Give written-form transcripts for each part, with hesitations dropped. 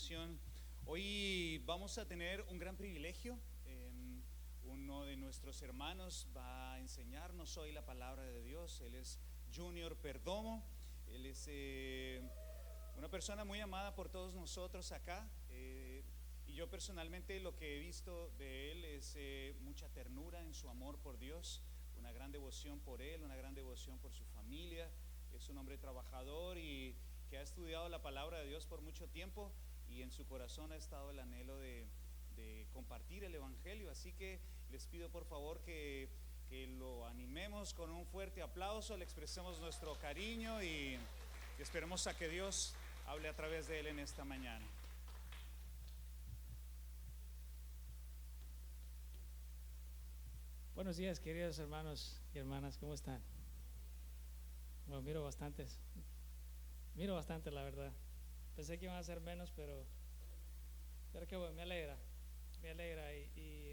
oración. Hoy vamos a tener un gran privilegio. Uno de nuestros hermanos va a enseñarnos hoy la palabra de Dios. Él es Junior Perdomo. Él es una persona muy amada por todos nosotros acá. Y yo personalmente lo que he visto de él es mucha ternura en su amor por Dios, una gran devoción por él, una gran devoción por su familia. Es un hombre trabajador y que ha estudiado la palabra de Dios por mucho tiempo, y en su corazón ha estado el anhelo de compartir el evangelio. Así que les pido por favor que lo animemos con un fuerte aplauso, le expresemos nuestro cariño y esperemos a que Dios hable a través de él en esta mañana. Buenos días, queridos hermanos y hermanas, ¿cómo están? Bueno, miro bastante la verdad. Pensé que iban a ser menos, pero que bueno, me alegra. Y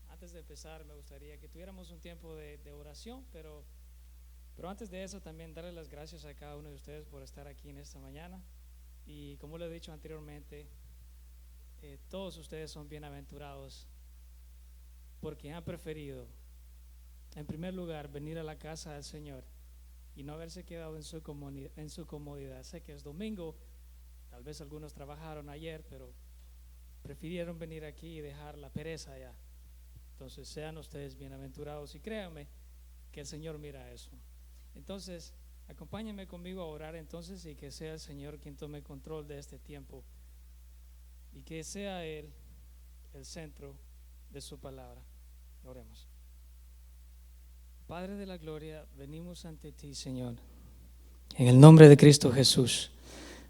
antes de empezar me gustaría que tuviéramos un tiempo de oración, pero antes de eso también darle las gracias a cada uno de ustedes por estar aquí en esta mañana. Y como lo he dicho anteriormente, todos ustedes son bienaventurados porque han preferido, en primer lugar, venir a la casa del Señor y no haberse quedado en su comodidad. Sé que es domingo, tal vez algunos trabajaron ayer, pero prefirieron venir aquí y dejar la pereza allá. Entonces sean ustedes bienaventurados y créanme que el Señor mira eso. Entonces acompáñenme conmigo a orar entonces, y que sea el Señor quien tome control de este tiempo y que sea Él el centro de su palabra. Oremos. Padre de la gloria, venimos ante ti, Señor, en el nombre de Cristo Jesús,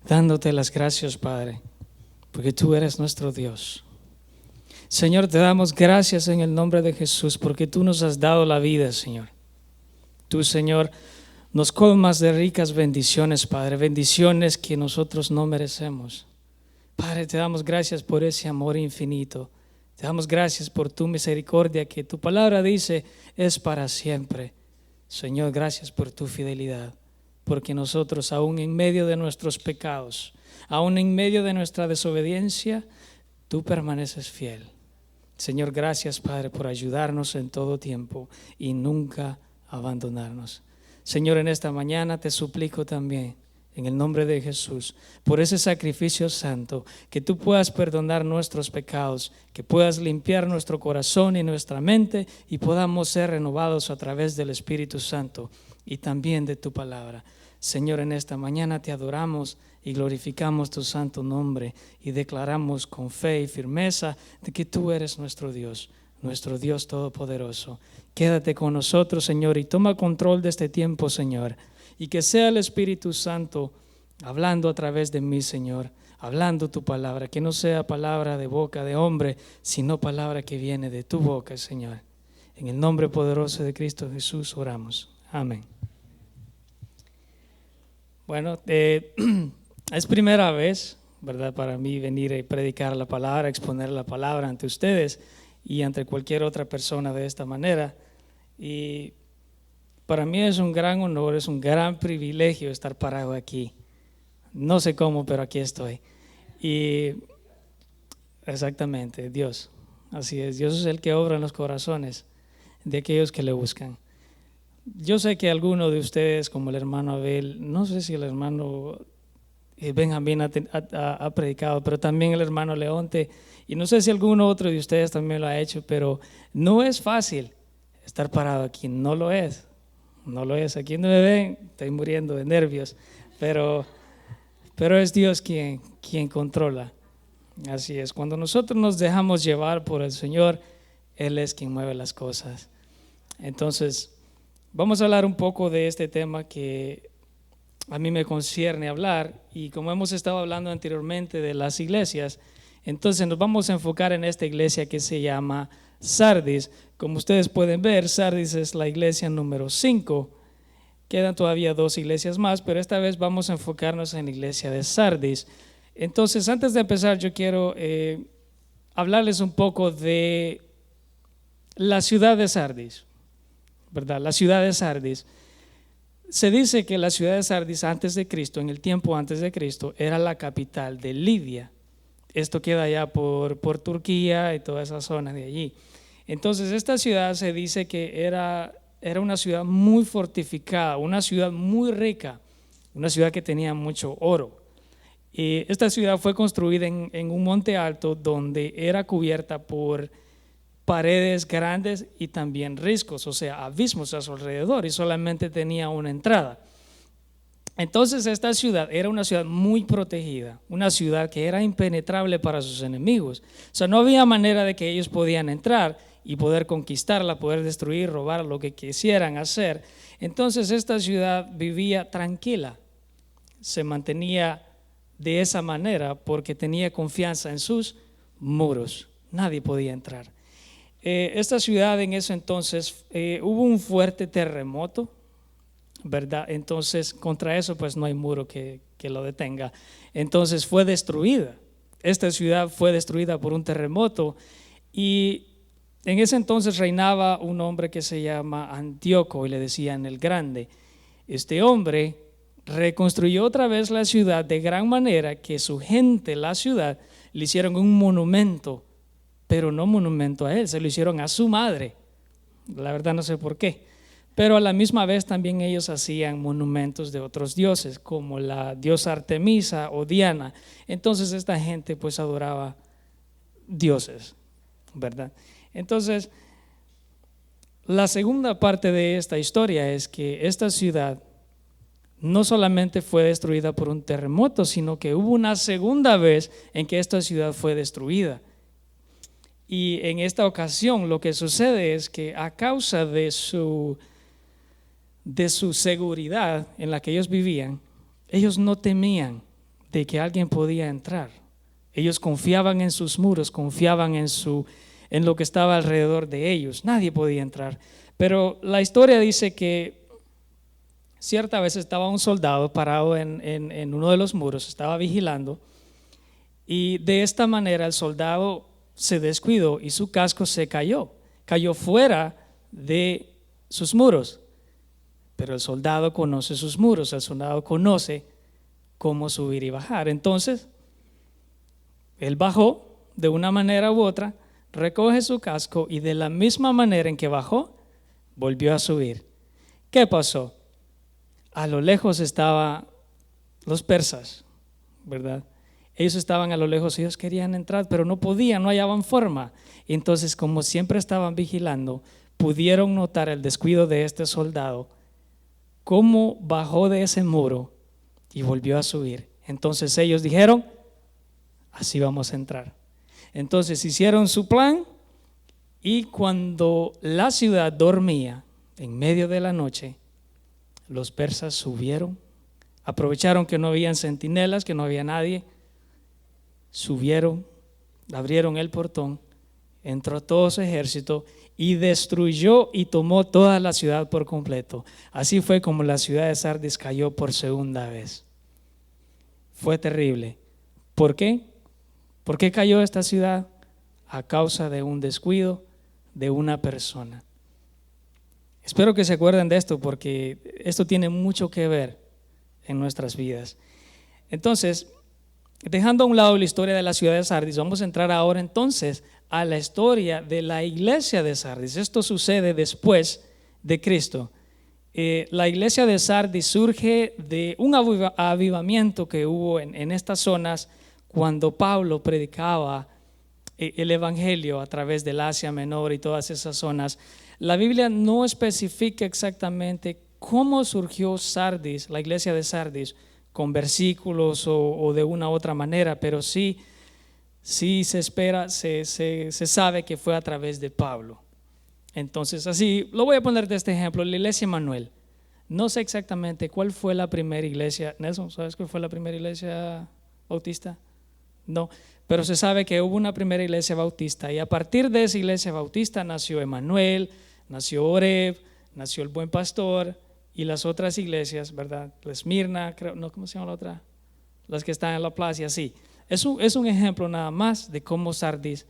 dándote las gracias, Padre, porque tú eres nuestro Dios. Señor, te damos gracias en el nombre de Jesús porque tú nos has dado la vida, Señor. Tú, Señor, nos colmas de ricas bendiciones, Padre, bendiciones que nosotros no merecemos. Padre, te damos gracias por ese amor infinito. Te damos gracias por tu misericordia, que tu palabra dice es para siempre. Señor, gracias por tu fidelidad, porque nosotros, aún en medio de nuestros pecados, aún en medio de nuestra desobediencia, tú permaneces fiel. Señor, gracias, Padre, por ayudarnos en todo tiempo y nunca abandonarnos. Señor, en esta mañana te suplico también, en el nombre de Jesús, por ese sacrificio santo, que tú puedas perdonar nuestros pecados, que puedas limpiar nuestro corazón y nuestra mente, y podamos ser renovados a través del Espíritu Santo y también de tu palabra. Señor, en esta mañana te adoramos y glorificamos tu santo nombre y declaramos con fe y firmeza de que tú eres nuestro Dios todopoderoso. Quédate con nosotros, Señor, y toma control de este tiempo, Señor. Y que sea el Espíritu Santo hablando a través de mí, Señor, hablando tu palabra, que no sea palabra de boca de hombre, sino palabra que viene de tu boca, Señor. En el nombre poderoso de Cristo Jesús oramos. Amén. Bueno, es primera vez, ¿verdad?, para mí venir y predicar la palabra, exponer la palabra ante ustedes y ante cualquier otra persona de esta manera. Y para mí es un gran honor, es un gran privilegio estar parado aquí. No sé cómo, pero aquí estoy. Y exactamente, Dios. Así es, Dios es el que obra en los corazones de aquellos que le buscan. Yo sé que alguno de ustedes, como el hermano Abel, no sé si el hermano Benjamín ha predicado, pero también el hermano Leonte, y no sé si alguno otro de ustedes también lo ha hecho, pero no es fácil estar parado aquí, no lo es. No lo es. Aquí no me ven, estoy muriendo de nervios, pero es Dios quien controla. Así es, cuando nosotros nos dejamos llevar por el Señor, Él es quien mueve las cosas. Entonces, vamos a hablar un poco de este tema que a mí me concierne hablar, y como hemos estado hablando anteriormente de las iglesias, entonces nos vamos a enfocar en esta iglesia que se llama Sardis. Como ustedes pueden ver, Sardis es la iglesia número 5. Quedan todavía 2 iglesias más, pero esta vez vamos a enfocarnos en la iglesia de Sardis. Entonces, antes de empezar, yo quiero hablarles un poco de la ciudad de Sardis, ¿verdad? La ciudad de Sardis. se dice que la ciudad de Sardis antes de Cristo, en el tiempo antes de Cristo, era la capital de Lidia. Esto queda allá por Turquía y toda esa zona de allí. Entonces esta ciudad se dice que era una ciudad muy fortificada, una ciudad muy rica, una ciudad que tenía mucho oro. Y esta ciudad fue construida en un monte alto donde era cubierta por paredes grandes y también riscos, o sea, abismos a su alrededor, y solamente tenía una entrada. Entonces esta ciudad era una ciudad muy protegida, una ciudad que era impenetrable para sus enemigos. O sea, no había manera de que ellos podían entrar y poder conquistarla, poder destruir, robar, lo que quisieran hacer. Entonces esta ciudad vivía tranquila, se mantenía de esa manera porque tenía confianza en sus muros, nadie podía entrar. Esta ciudad en ese entonces hubo un fuerte terremoto, ¿verdad? Entonces contra eso pues no hay muro que lo detenga. Entonces fue destruida, esta ciudad fue destruida por un terremoto, y en ese entonces reinaba un hombre que se llama Antíoco y le decían el Grande. Este hombre reconstruyó otra vez la ciudad de gran manera que su gente, la ciudad, le hicieron un monumento, pero no monumento a él, se lo hicieron a su madre. La verdad no sé por qué, pero a la misma vez también ellos hacían monumentos de otros dioses, como la diosa Artemisa o Diana. Entonces esta gente pues adoraba dioses, ¿verdad? Entonces la segunda parte de esta historia es que esta ciudad no solamente fue destruida por un terremoto, sino que hubo una segunda vez en que esta ciudad fue destruida. Y en esta ocasión lo que sucede es que a causa de su seguridad en la que ellos vivían, ellos no temían de que alguien podía entrar. Ellos confiaban en sus muros, confiaban en lo que estaba alrededor de ellos. Nadie podía entrar. Pero la historia dice que cierta vez estaba un soldado parado en uno de los muros, estaba vigilando, y de esta manera el soldado se descuidó y su casco se cayó fuera de sus muros. Pero el soldado conoce sus muros, el soldado conoce cómo subir y bajar. Entonces, él bajó de una manera u otra, recoge su casco y de la misma manera en que bajó, volvió a subir. ¿Qué pasó? A lo lejos estaban los persas, ¿verdad? Ellos estaban a lo lejos, ellos querían entrar, pero no podían, no hallaban forma. Entonces, como siempre estaban vigilando, pudieron notar el descuido de este soldado, cómo bajó de ese muro y volvió a subir. Entonces ellos dijeron, así vamos a entrar. Entonces hicieron su plan, y cuando la ciudad dormía en medio de la noche, los persas subieron, aprovecharon que no habían centinelas, que no había nadie, subieron, abrieron el portón, entró todo su ejército y destruyó y tomó toda la ciudad por completo. Así fue como la ciudad de Sardis cayó por segunda vez. Fue terrible. ¿Por qué? ¿Por qué cayó esta ciudad? A causa de un descuido de una persona. Espero que se acuerden de esto, porque esto tiene mucho que ver en nuestras vidas. Entonces, dejando a un lado la historia de la ciudad de Sardis, vamos a entrar ahora entonces a la historia de la iglesia de Sardis. Esto sucede después de Cristo. La iglesia de Sardis surge de un avivamiento que hubo en estas zonas cuando Pablo predicaba el evangelio a través del Asia Menor y todas esas zonas. La Biblia no especifica exactamente cómo surgió Sardis, la iglesia de Sardis, con versículos o de una u otra manera, pero sí se espera, se sabe que fue a través de Pablo. Entonces, así, lo voy a poner de este ejemplo, la iglesia Emmanuel. No sé exactamente cuál fue la primera iglesia. Nelson, ¿sabes cuál fue la primera iglesia bautista? No, pero se sabe que hubo una primera iglesia bautista, y a partir de esa iglesia bautista nació Emmanuel, nació Oreb, nació el Buen Pastor y las otras iglesias, ¿verdad? La Esmirna, creo, no, ¿cómo se llama la otra? Las que están en la plaza y así. Es un ejemplo nada más de cómo Sardis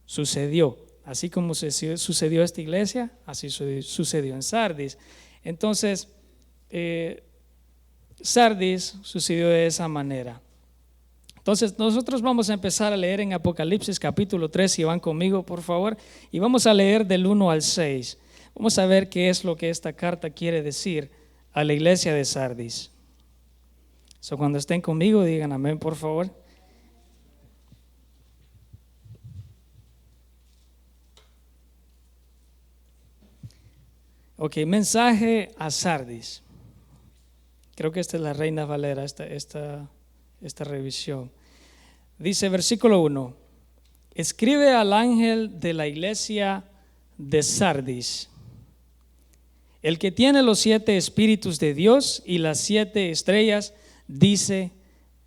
sucedió. Así como sucedió esta iglesia, así sucedió en Sardis. Entonces, Sardis sucedió de esa manera. Entonces nosotros vamos a empezar a leer en Apocalipsis capítulo 3, si van conmigo por favor, y vamos a leer del 1 al 6. Vamos a ver qué es lo que esta carta quiere decir a la iglesia de Sardis. Cuando estén conmigo digan amén por favor. Ok, mensaje a Sardis. Creo que esta es la Reina Valera, esta revisión. Dice versículo 1: escribe al ángel de la iglesia de Sardis, el que tiene los 7 espíritus de Dios y las 7 estrellas, dice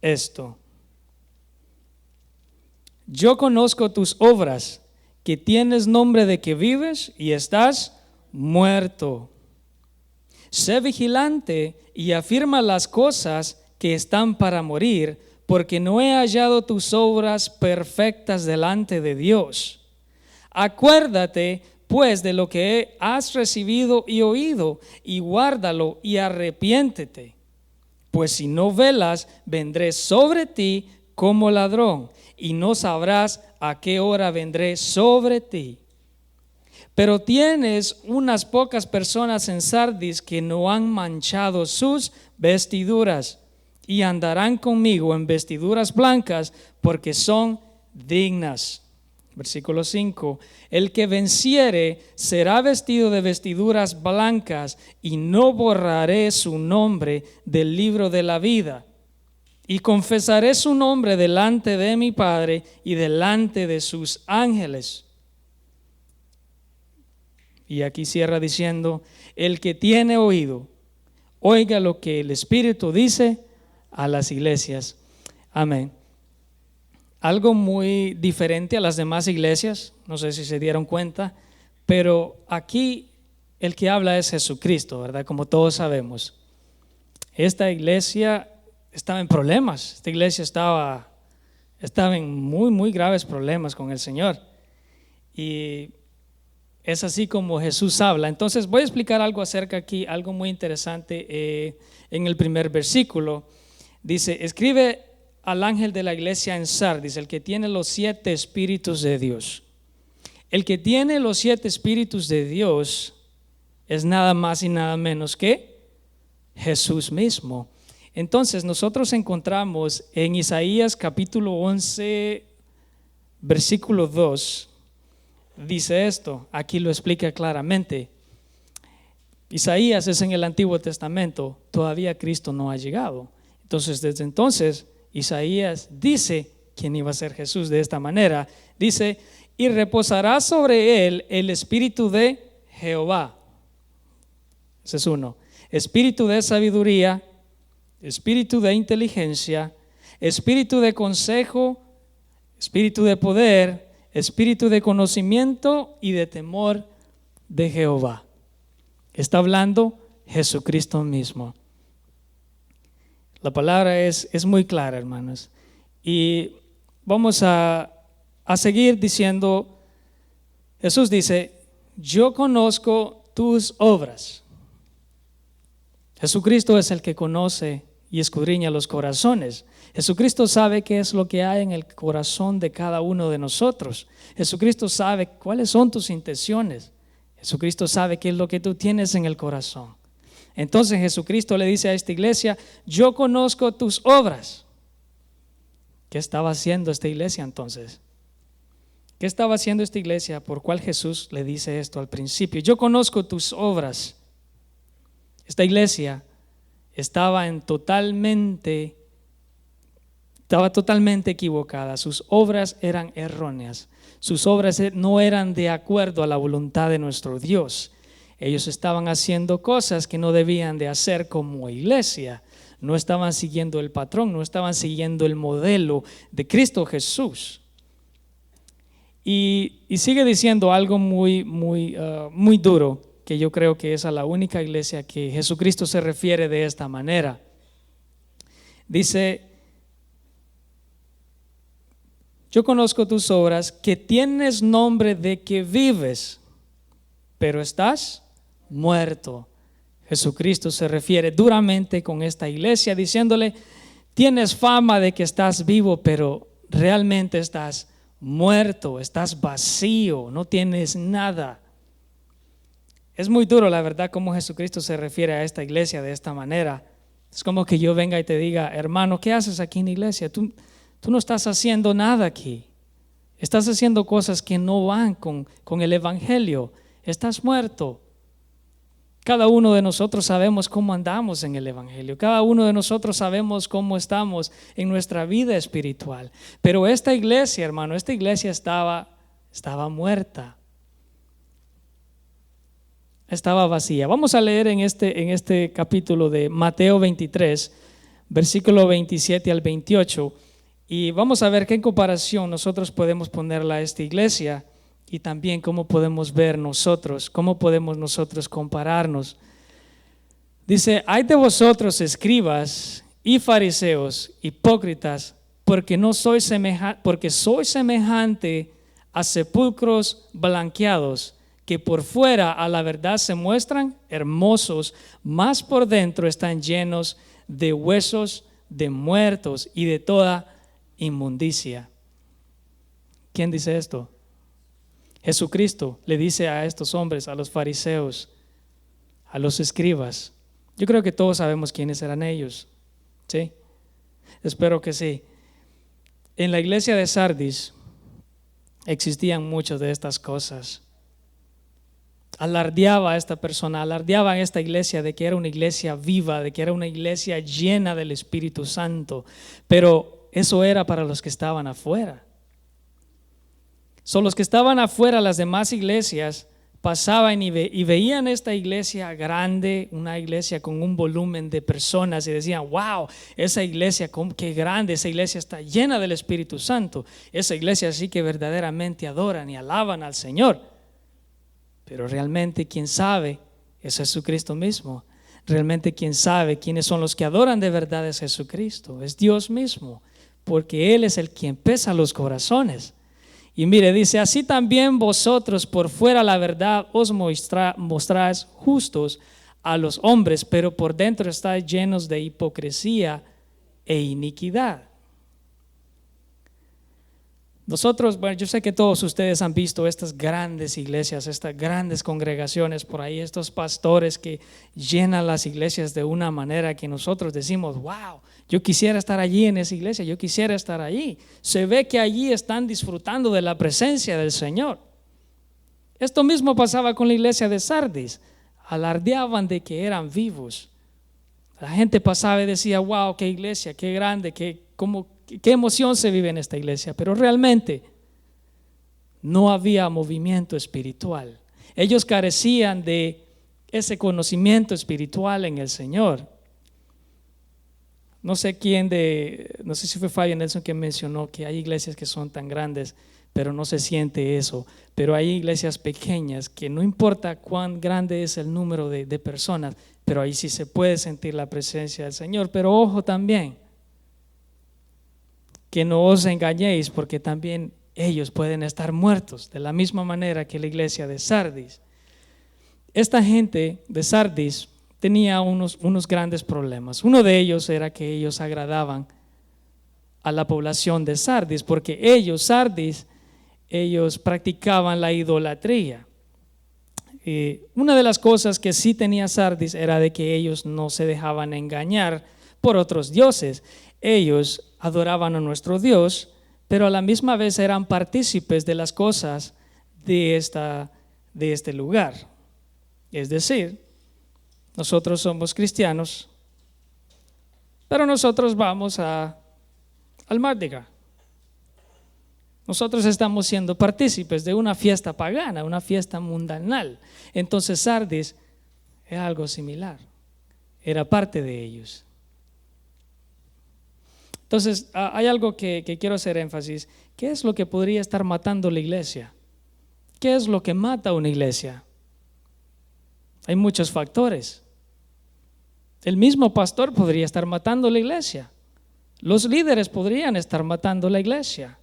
esto: yo conozco tus obras, que tienes nombre de que vives y estás muerto. Sé vigilante y afirma las cosas que están para morir, porque no he hallado tus obras perfectas delante de Dios. Acuérdate pues de lo que has recibido y oído, y guárdalo y arrepiéntete. Pues si no velas, vendré sobre ti como ladrón, y no sabrás a qué hora vendré sobre ti. Pero tienes unas pocas personas en Sardis que no han manchado sus vestiduras, y andarán conmigo en vestiduras blancas, porque son dignas. Versículo 5: el que venciere será vestido de vestiduras blancas, y no borraré su nombre del libro de la vida, y confesaré su nombre delante de mi Padre y delante de sus ángeles. Y aquí cierra diciendo: el que tiene oído, oiga lo que el Espíritu dice a las iglesias. Amén. Algo muy diferente a las demás iglesias, no sé si se dieron cuenta, pero aquí el que habla es Jesucristo, ¿verdad? Como todos sabemos. Esta iglesia estaba en problemas, esta iglesia estaba en muy graves problemas con el Señor. Y es así como Jesús habla. Entonces voy a explicar algo acerca aquí, algo muy interesante en el primer versículo. Dice: escribe al ángel de la iglesia en Sardis, el que tiene los 7 espíritus de Dios. El que tiene los 7 espíritus de Dios es nada más y nada menos que Jesús mismo. Entonces nosotros encontramos en Isaías capítulo 11, versículo 2, dice esto, aquí lo explica claramente. Isaías es en el Antiguo Testamento, todavía Cristo no ha llegado. Entonces desde entonces Isaías dice quién iba a ser Jesús de esta manera. Dice: y reposará sobre él el espíritu de Jehová. Ese es uno. Espíritu de sabiduría, espíritu de inteligencia, espíritu de consejo, espíritu de poder, espíritu de conocimiento y de temor de Jehová. Está hablando Jesucristo mismo. La palabra es muy clara, hermanos. Y vamos a seguir diciendo, Jesús dice: yo conozco tus obras. Jesucristo es el que conoce y escudriña los corazones. Jesucristo sabe qué es lo que hay en el corazón de cada uno de nosotros. Jesucristo sabe cuáles son tus intenciones. Jesucristo sabe qué es lo que tú tienes en el corazón. Entonces Jesucristo le dice a esta iglesia: yo conozco tus obras. ¿Qué estaba haciendo esta iglesia entonces? ¿Qué estaba haciendo esta iglesia por cual Jesús le dice esto al principio? Yo conozco tus obras. Esta iglesia estaba totalmente equivocada. Sus obras eran erróneas. Sus obras no eran de acuerdo a la voluntad de nuestro Dios. Ellos estaban haciendo cosas que no debían de hacer como iglesia. No estaban siguiendo el patrón, no estaban siguiendo el modelo de Cristo Jesús. Y sigue diciendo algo muy duro, que yo creo que es a la única iglesia que Jesucristo se refiere de esta manera. Dice: yo conozco tus obras, que tienes nombre de que vives, pero estás muerto. Jesucristo se refiere duramente con esta iglesia diciéndole: tienes fama de que estás vivo, pero realmente estás muerto, estás vacío, no tienes nada. Es muy duro, la verdad, cómo Jesucristo se refiere a esta iglesia de esta manera. Es como que yo venga y te diga: hermano, ¿qué haces aquí en la iglesia? Tú no estás haciendo nada aquí. Estás haciendo cosas que no van con el evangelio. Estás muerto. Cada uno de nosotros sabemos cómo andamos en el evangelio. Cada uno de nosotros sabemos cómo estamos en nuestra vida espiritual. Pero esta iglesia, hermano, esta iglesia estaba muerta. Estaba vacía. Vamos a leer en este capítulo de Mateo 23, versículo 27 al 28, y vamos a ver qué comparación nosotros podemos ponerla a esta iglesia y también cómo podemos ver nosotros, cómo podemos nosotros compararnos. Dice: hay de vosotros, escribas y fariseos, hipócritas, porque sois semejante a sepulcros blanqueados, que por fuera a la verdad se muestran hermosos, mas por dentro están llenos de huesos de muertos y de toda inmundicia. ¿Quién dice esto? Jesucristo le dice a estos hombres, a los fariseos, a los escribas. Yo creo que todos sabemos quiénes eran ellos, ¿sí? Espero que sí. En la iglesia de Sardis existían muchas de estas cosas. Alardeaba a esta persona, alardeaba a esta iglesia de que era una iglesia viva, de que era una iglesia llena del Espíritu Santo, pero eso era para los que estaban afuera. Son los que estaban afuera, las demás iglesias pasaban y veían esta iglesia grande, una iglesia con un volumen de personas, y decían: wow, esa iglesia, qué grande, esa iglesia está llena del Espíritu Santo, esa iglesia sí que verdaderamente adoran y alaban al Señor. Pero realmente quien sabe es Jesucristo mismo. Realmente quien sabe quiénes son los que adoran de verdad es Jesucristo, es Dios mismo, porque Él es el quien pesa los corazones. Y mire, dice: así también vosotros por fuera la verdad os mostráis justos a los hombres, pero por dentro estáis llenos de hipocresía e iniquidad. Nosotros, bueno, yo sé que todos ustedes han visto estas grandes iglesias, estas grandes congregaciones por ahí, estos pastores que llenan las iglesias de una manera que nosotros decimos: wow, yo quisiera estar allí en esa iglesia, yo quisiera estar allí. Se ve que allí están disfrutando de la presencia del Señor. Esto mismo pasaba con la iglesia de Sardis. Alardeaban de que eran vivos. La gente pasaba y decía: wow, qué iglesia, qué grande, qué emoción se vive en esta iglesia. Pero realmente no había movimiento espiritual. Ellos carecían de ese conocimiento espiritual en el Señor. No sé si fue Fabio Nelson que mencionó que hay iglesias que son tan grandes, pero no se siente eso. Pero hay iglesias pequeñas que no importa cuán grande es el número de personas, pero ahí sí se puede sentir la presencia del Señor. Pero ojo también, que no os engañéis, porque también ellos pueden estar muertos, de la misma manera que la iglesia de Sardis. Esta gente de Sardis tenía unos grandes problemas. Uno de ellos era que ellos agradaban a la población de Sardis, porque ellos practicaban la idolatría. Una de las cosas que sí tenía Sardis era de que ellos no se dejaban engañar por otros dioses. Ellos adoraban a nuestro Dios, pero a la misma vez eran partícipes de las cosas de este lugar. Es decir, nosotros somos cristianos, pero nosotros vamos al Mardi Gras. Nosotros estamos siendo partícipes de una fiesta pagana, una fiesta mundanal. Entonces Sardis es algo similar, era parte de ellos. Entonces hay algo que quiero hacer énfasis. ¿Qué es lo que podría estar matando la iglesia? ¿Qué es lo que mata a una iglesia? Hay muchos factores. El mismo pastor podría estar matando la iglesia. Los líderes podrían estar matando la iglesia.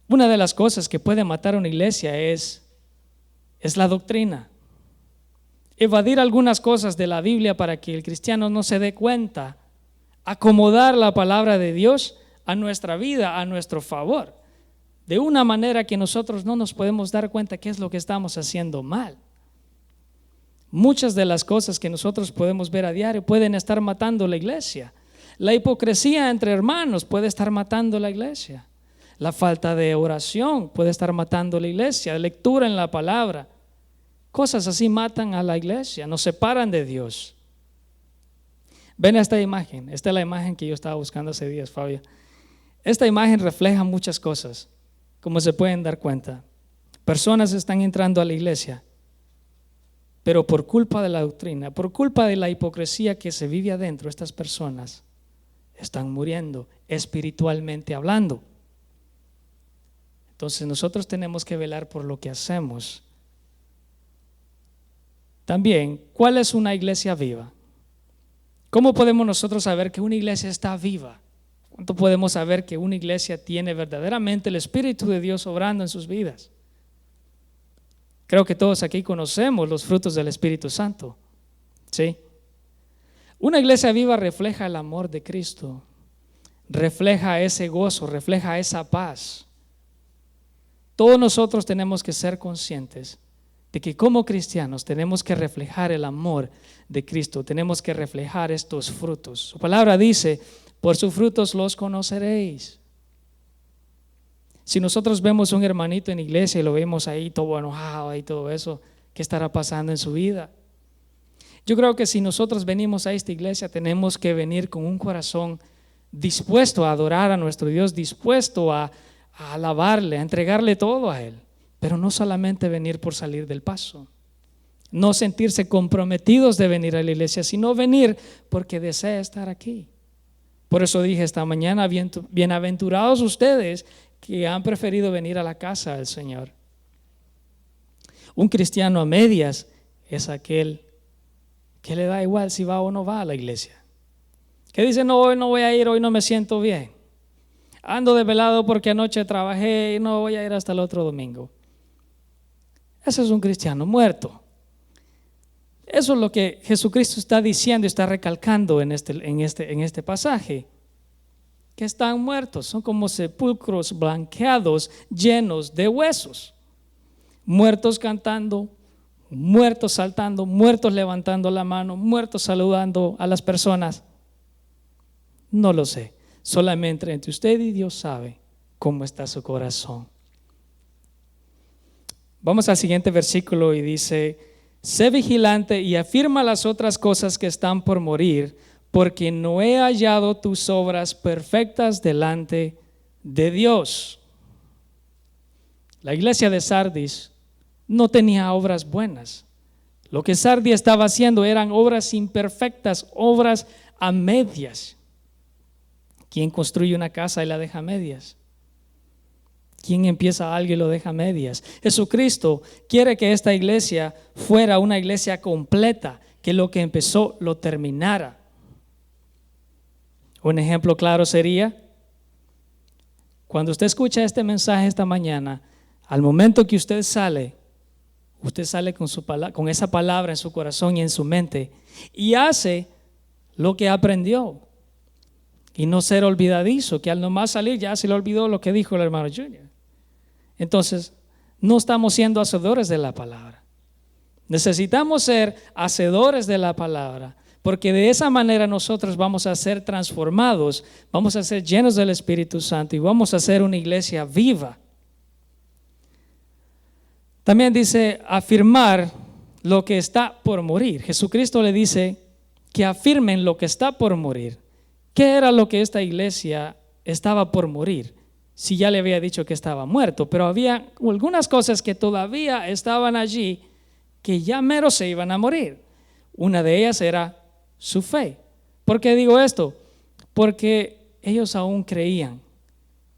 Una de las cosas que puede matar a una iglesia es la doctrina. evadir algunas cosas de la Biblia para que el cristiano no se dé cuenta, acomodar la palabra de Dios a nuestra vida, a nuestro favor, de una manera que nosotros no nos podemos dar cuenta qué es lo que estamos haciendo mal. Muchas de las cosas que nosotros podemos ver a diario pueden estar matando la iglesia. La hipocresía entre hermanos puede estar matando la iglesia. La falta de oración puede estar matando la iglesia. Lectura en la palabra. Cosas así matan a la iglesia, nos separan de Dios. Ven esta imagen. Esta es la imagen que yo estaba buscando hace días, Fabio. Esta imagen refleja muchas cosas, como se pueden dar cuenta. Personas están entrando a la iglesia, pero por culpa de la doctrina, por culpa de la hipocresía que se vive adentro, estas personas están muriendo espiritualmente hablando. Entonces nosotros tenemos que velar por lo que hacemos. También, ¿cuál es una iglesia viva? ¿Cómo podemos nosotros saber que una iglesia está viva? ¿Cuánto podemos saber que una iglesia tiene verdaderamente el Espíritu de Dios obrando en sus vidas? Creo que todos aquí conocemos los frutos del Espíritu Santo. ¿Sí? Una iglesia viva refleja el amor de Cristo, refleja ese gozo, refleja esa paz. Todos nosotros tenemos que ser conscientes de que como cristianos tenemos que reflejar el amor de Cristo, tenemos que reflejar estos frutos. Su palabra dice: por sus frutos los conoceréis. Si nosotros vemos un hermanito en iglesia y lo vemos ahí todo enojado y todo eso, ¿qué estará pasando en su vida? Yo creo que si nosotros venimos a esta iglesia, tenemos que venir con un corazón dispuesto a adorar a nuestro Dios, dispuesto a alabarle, a entregarle todo a Él. Pero no solamente venir por salir del paso, no sentirse comprometidos de venir a la iglesia, sino venir porque desea estar aquí. Por eso dije esta mañana: bienaventurados ustedes que han preferido venir a la casa del Señor. Un cristiano a medias es aquel que le da igual si va o no va a la iglesia, que dice: no, hoy no voy a ir, hoy no me siento bien, ando desvelado porque anoche trabajé y no voy a ir hasta el otro domingo. Ese es un cristiano muerto. Eso es lo que Jesucristo está diciendo y está recalcando en este pasaje, que están muertos, son como sepulcros blanqueados, llenos de huesos, muertos cantando, muertos saltando, muertos levantando la mano, muertos saludando a las personas. No lo sé, solamente entre usted y Dios sabe cómo está su corazón. Vamos al siguiente versículo y dice: sé vigilante y afirma las otras cosas que están por morir, porque no he hallado tus obras perfectas delante de Dios. La iglesia de Sardis no tenía obras buenas. Lo que Sardis estaba haciendo eran obras imperfectas, obras a medias. ¿Quién construye una casa y la deja a medias? ¿Quién empieza algo y lo deja a medias? Jesucristo quiere que esta iglesia fuera una iglesia completa, que lo que empezó lo terminara. Un ejemplo claro sería, cuando usted escucha este mensaje esta mañana, al momento que usted sale con esa palabra en su corazón y en su mente y hace lo que aprendió. Y no ser olvidadizo, que al nomás salir ya se le olvidó lo que dijo el hermano Junior. Entonces, no estamos siendo hacedores de la palabra. Necesitamos ser hacedores de la palabra, porque de esa manera nosotros vamos a ser transformados, vamos a ser llenos del Espíritu Santo y vamos a ser una iglesia viva. También dice afirmar lo que está por morir. Jesucristo le dice que afirmen lo que está por morir. ¿Qué era lo que esta iglesia estaba por morir? Si ya le había dicho que estaba muerto, pero había algunas cosas que todavía estaban allí que ya mero se iban a morir. Una de ellas era su fe. ¿Por qué digo esto? Porque ellos aún creían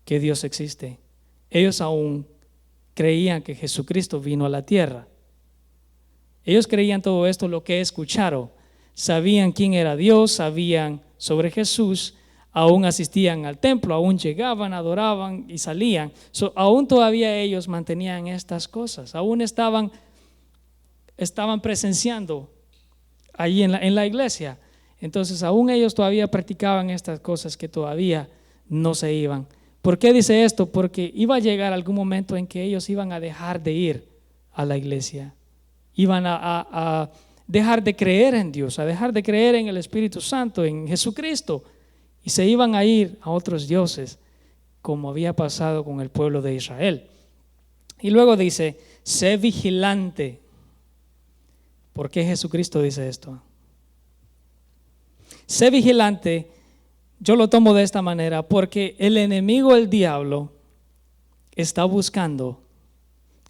que Dios existe. Ellos aún creían que Jesucristo vino a la tierra. Ellos creían todo esto, lo que escucharon. Sabían quién era Dios, sabían sobre Jesús, aún asistían al templo, aún llegaban, adoraban y salían. Aún todavía ellos mantenían estas cosas, aún estaban estaban presenciando allí en la iglesia. Entonces aún ellos todavía practicaban estas cosas que todavía no se iban. ¿Por qué dice esto? Porque iba a llegar algún momento en que ellos iban a dejar de ir a la iglesia, iban a dejar de creer en Dios, a dejar de creer en el Espíritu Santo, en Jesucristo, y se iban a ir a otros dioses, como había pasado con el pueblo de Israel. Y luego dice, sé vigilante. ¿Por qué Jesucristo dice esto? Sé vigilante, yo lo tomo de esta manera, porque el enemigo, el diablo, está buscando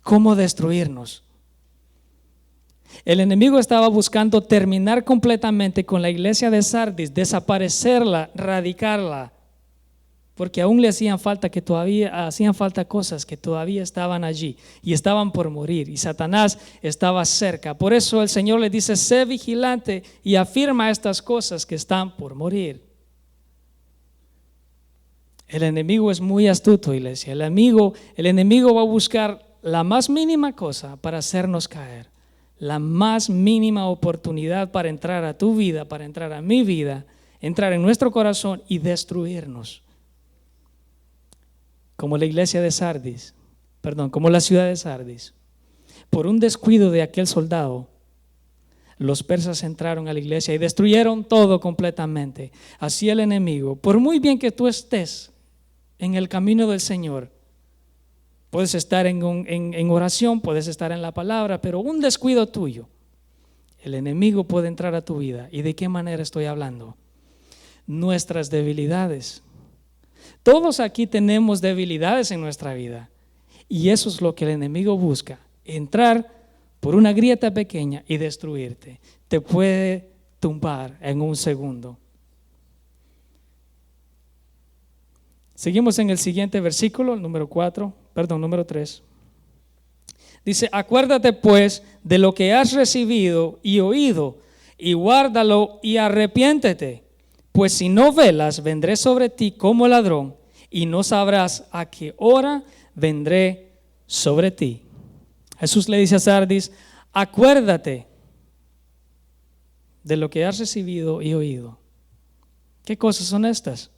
cómo destruirnos. El enemigo estaba buscando terminar completamente con la iglesia de Sardis, desaparecerla, radicarla, porque aún le hacían falta cosas que todavía estaban allí y estaban por morir, y Satanás estaba cerca. Por eso el Señor le dice, sé vigilante y afirma estas cosas que están por morir. El enemigo es muy astuto, iglesia. El enemigo va a buscar la más mínima cosa para hacernos caer, la más mínima oportunidad para entrar a tu vida, para entrar a mi vida, entrar en nuestro corazón y destruirnos. Como la iglesia de Sardis, como la ciudad de Sardis. Por un descuido de aquel soldado, los persas entraron a la iglesia y destruyeron todo completamente. Así el enemigo, por muy bien que tú estés en el camino del Señor, puedes estar en oración, puedes estar en la palabra, pero un descuido tuyo, el enemigo puede entrar a tu vida. ¿Y de qué manera estoy hablando? Nuestras debilidades. Todos aquí tenemos debilidades en nuestra vida, y eso es lo que el enemigo busca, entrar por una grieta pequeña y destruirte. Te puede tumbar en un segundo. Seguimos en el siguiente versículo, número 3. Dice, acuérdate pues de lo que has recibido y oído, y guárdalo y arrepiéntete. Pues si no velas, vendré sobre ti como ladrón, y no sabrás a qué hora vendré sobre ti. Jesús le dice a Sardis, acuérdate de lo que has recibido y oído. ¿Qué cosas son estas?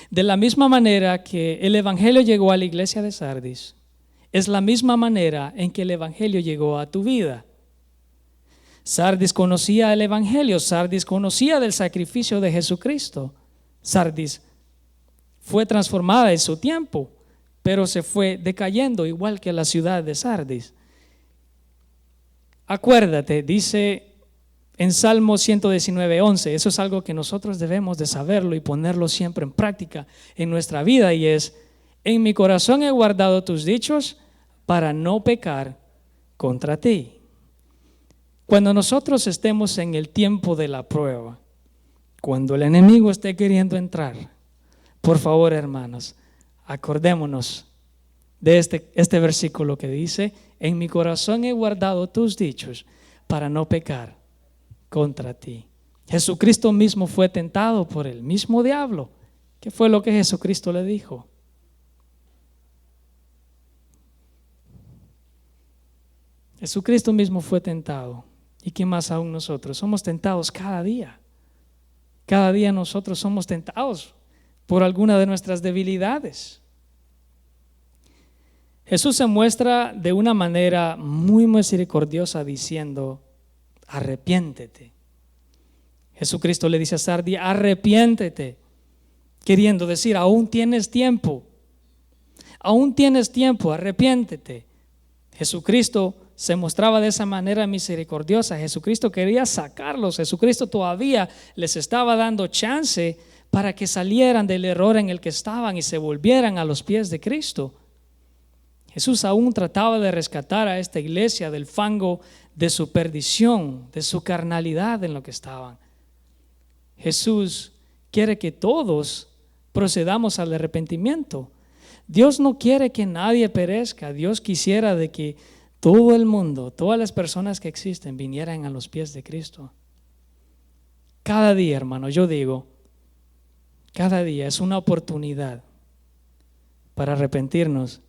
De la misma manera que el evangelio llegó a la iglesia de Sardis, es la misma manera en que el evangelio llegó a tu vida. Sardis conocía el evangelio, Sardis conocía del sacrificio de Jesucristo. Sardis fue transformada en su tiempo, pero se fue decayendo igual que la ciudad de Sardis. Acuérdate, dice en Salmo 119:11, eso es algo que nosotros debemos de saberlo y ponerlo siempre en práctica en nuestra vida, y es, en mi corazón he guardado tus dichos para no pecar contra ti. Cuando nosotros estemos en el tiempo de la prueba, cuando el enemigo esté queriendo entrar, por favor, hermanos, acordémonos de este versículo que dice, en mi corazón he guardado tus dichos para no pecar contra ti. Jesucristo mismo fue tentado por el mismo diablo. ¿Qué fue lo que Jesucristo le dijo? Jesucristo mismo fue tentado. ¿Y qué más aún nosotros? Somos tentados cada día. Cada día nosotros somos tentados por alguna de nuestras debilidades. Jesús se muestra de una manera muy misericordiosa diciendo, arrepiéntete. Jesucristo le dice a Sardis, arrepiéntete, queriendo decir, aún tienes tiempo, arrepiéntete. Jesucristo se mostraba de esa manera misericordiosa. Jesucristo quería sacarlos. Jesucristo todavía les estaba dando chance para que salieran del error en el que estaban y se volvieran a los pies de Cristo. Jesús aún trataba de rescatar a esta iglesia del fango de su perdición, de su carnalidad en lo que estaban. Jesús quiere que todos procedamos al arrepentimiento. Dios no quiere que nadie perezca. Dios quisiera de que todo el mundo, todas las personas que existen, vinieran a los pies de Cristo. Cada día, hermano, yo digo, cada día es una oportunidad para arrepentirnos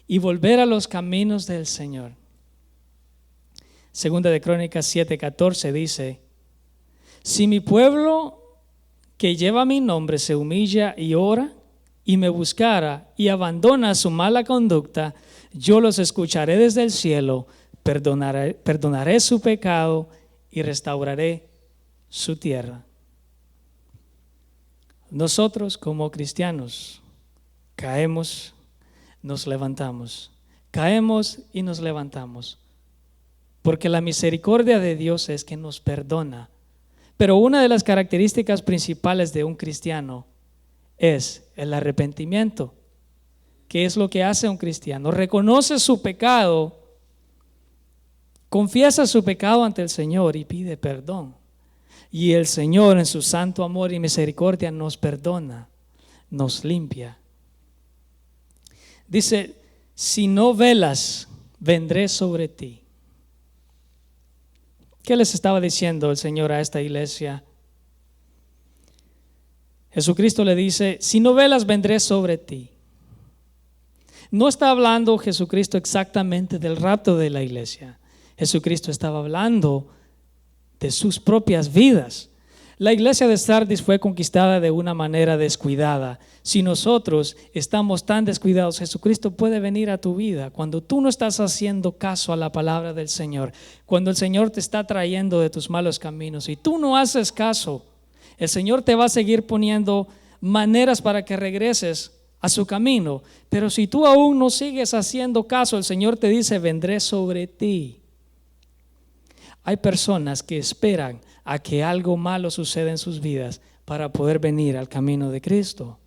y volver a los caminos del Señor. Segunda de Crónicas 7:14 dice: si mi pueblo que lleva mi nombre se humilla y ora y me buscara y abandona su mala conducta, yo los escucharé desde el cielo, perdonaré su pecado y restauraré su tierra. Nosotros como cristianos caemos, nos levantamos, caemos y nos levantamos, porque la misericordia de Dios es que nos perdona. Pero una de las características principales de un cristiano es el arrepentimiento. ¿Qué es lo que hace un cristiano? Reconoce su pecado, confiesa su pecado ante el Señor y pide perdón. Y el Señor en su santo amor y misericordia nos perdona, nos limpia. Dice: si no velas, vendré sobre ti. ¿Qué les estaba diciendo el Señor a esta iglesia? Jesucristo le dice: si no velas, vendré sobre ti. No está hablando Jesucristo exactamente del rapto de la iglesia. Jesucristo estaba hablando de sus propias vidas. La iglesia de Sardis fue conquistada de una manera descuidada. Si nosotros estamos tan descuidados, Jesucristo puede venir a tu vida cuando tú no estás haciendo caso a la palabra del Señor, cuando el Señor te está trayendo de tus malos caminos y tú no haces caso. El Señor te va a seguir poniendo maneras para que regreses a su camino, pero si tú aún no sigues haciendo caso, el Señor te dice: vendré sobre ti. Hay personas que esperan a que algo malo suceda en sus vidas para poder venir al camino de Cristo.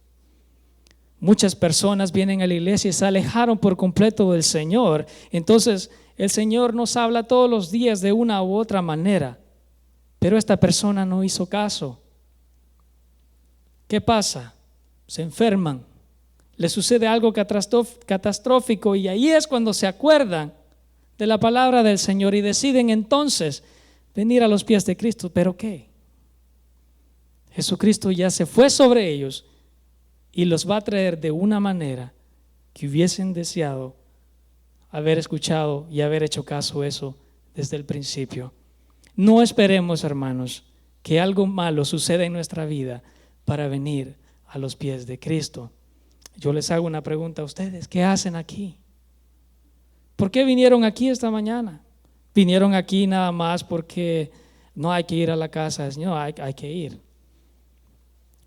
Muchas personas vienen a la iglesia y se alejaron por completo del Señor. Entonces el Señor nos habla todos los días de una u otra manera, pero esta persona no hizo caso. ¿Qué pasa? Se enferman, les sucede algo catastrófico y ahí es cuando se acuerdan de la palabra del Señor y deciden entonces venir a los pies de Cristo. ¿Pero qué? Jesucristo ya se fue sobre ellos y los va a traer de una manera que hubiesen deseado haber escuchado y haber hecho caso a eso desde el principio. No esperemos, hermanos, que algo malo suceda en nuestra vida para venir a los pies de Cristo. Yo les hago una pregunta a ustedes: ¿qué hacen aquí? ¿Por qué vinieron aquí esta mañana? ¿Vinieron aquí nada más porque no hay que ir a la casa del Señor? Hay que ir.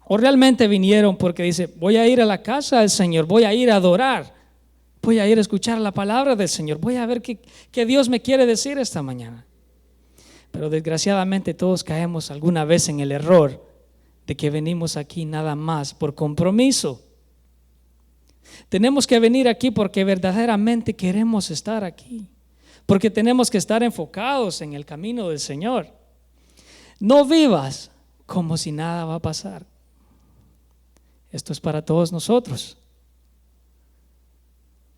¿O realmente vinieron porque dice: voy a ir a la casa del Señor, voy a ir a adorar, voy a ir a escuchar la palabra del Señor, voy a ver qué Dios me quiere decir esta mañana? Pero desgraciadamente todos caemos alguna vez en el error de que venimos aquí nada más por compromiso. Tenemos que venir aquí porque verdaderamente queremos estar aquí, porque tenemos que estar enfocados en el camino del Señor. No vivas como si nada va a pasar. Esto es para todos nosotros.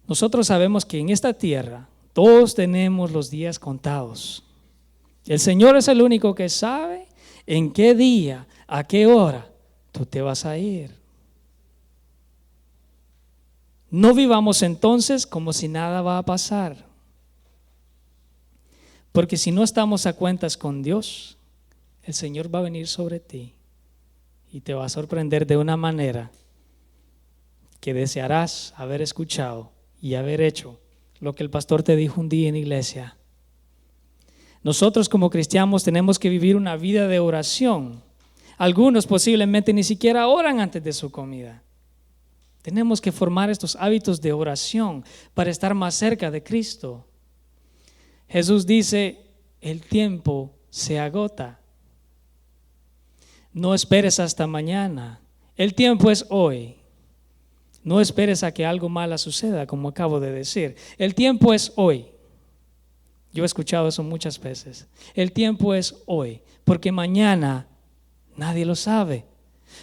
Nosotros sabemos que en esta tierra todos tenemos los días contados. El Señor es el único que sabe en qué día, a qué hora tú te vas a ir. No vivamos entonces como si nada va a pasar, porque si no estamos a cuentas con Dios, el Señor va a venir sobre ti y te va a sorprender de una manera que desearás haber escuchado y haber hecho lo que el pastor te dijo un día en iglesia. Nosotros como cristianos tenemos que vivir una vida de oración. Algunos posiblemente ni siquiera oran antes de su comida. Tenemos que formar estos hábitos de oración para estar más cerca de Cristo. Jesús dice: el tiempo se agota. No esperes hasta mañana. El tiempo es hoy. No esperes a que algo malo suceda, como acabo de decir. El tiempo es hoy. Yo he escuchado eso muchas veces. El tiempo es hoy, porque mañana nadie lo sabe.